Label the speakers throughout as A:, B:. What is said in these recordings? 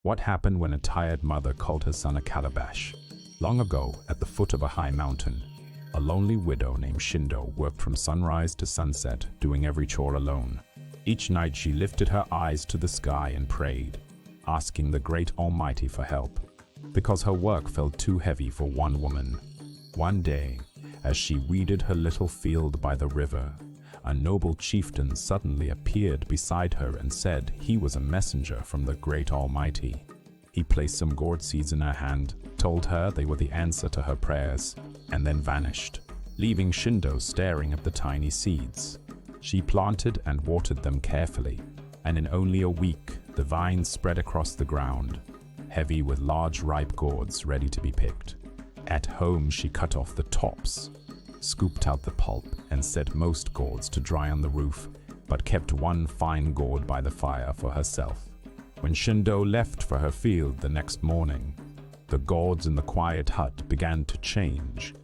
A: What happened when a tired mother called her son a calabash? Long ago, at the foot of a high mountain, a lonely widow named Shindo worked from sunrise to sunset, doing every chore alone. Each night she lifted her eyes to the sky and prayed, asking the great Almighty for help, because her work felt too heavy for one woman. One day, as she weeded her little field by the river, a noble chieftain suddenly appeared beside her and said he was a messenger from the great Almighty. He placed some gourd seeds in her hand, told her they were the answer to her prayers, and then vanished, leaving Shindo staring at the tiny seeds. She planted and watered them carefully, and in only a week the vines spread across the ground, heavy with large ripe gourds ready to be picked. At home she cut off the tops, scooped out the pulp, and set most gourds to dry on the roof, but kept one fine gourd by the fire for herself. When Shindo left for her field the next morning, the gourds in the quiet hut began to change,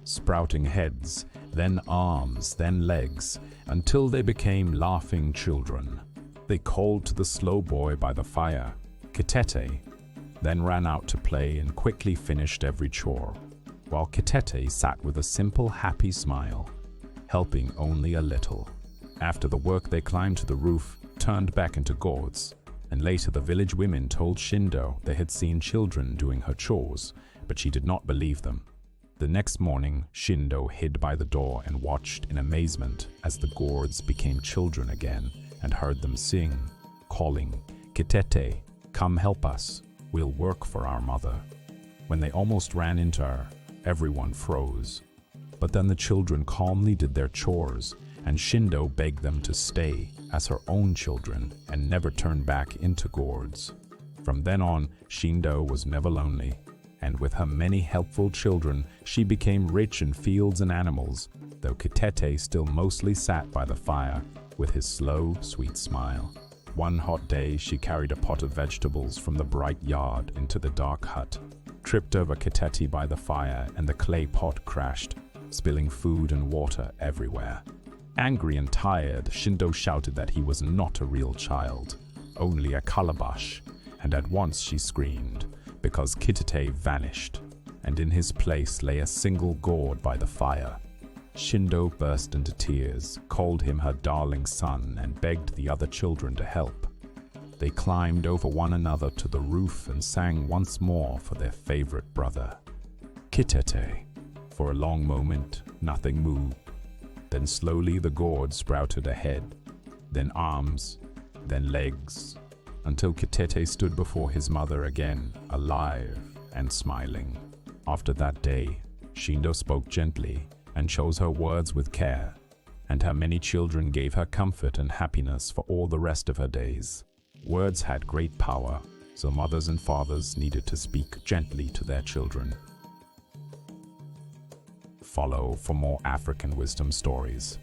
A: sprouting heads, then arms, then legs, until they became laughing children. They called to the slow boy by the fire, Kitete, then ran out to play and quickly finished every chore, while Kitete sat with a simple, happy smile, helping only a little. After the work they climbed to the roof, turned back into gourds, and later the village women told Shindo they had seen children doing her chores, but she did not believe them. The next morning, Shindo hid by the door and watched in amazement as the gourds became children again and heard them sing, calling, "Kitete, come help us, we'll work for our mother." When they almost ran into her, everyone froze. But then the children calmly did their chores, and Shindo begged them to stay as her own children and never turn back into gourds. From then on, Shindo was never lonely, and with her many helpful children, she became rich in fields and animals, though Kitete still mostly sat by the fire with his slow, sweet smile. One hot day, she carried a pot of vegetables from the bright yard into the dark hut, tripped over Kitete by the fire, and the clay pot crashed, spilling food and water everywhere. Angry and tired, Shindo shouted that he was not a real child, only a calabash, and at once she screamed, because Kitete vanished, and in his place lay a single gourd by the fire. Shindo burst into tears, called him her darling son, and begged the other children to help. They climbed over one another to the roof and sang once more for their favorite brother, Kitete. For a long moment, nothing moved. Then slowly the gourd sprouted a head, then arms, then legs, until Kitete stood before his mother again, alive and smiling. After that day, Shindo spoke gently and chose her words with care, and her many children gave her comfort and happiness for all the rest of her days. Words had great power, so mothers and fathers needed to speak gently to their children. Follow for more African wisdom stories.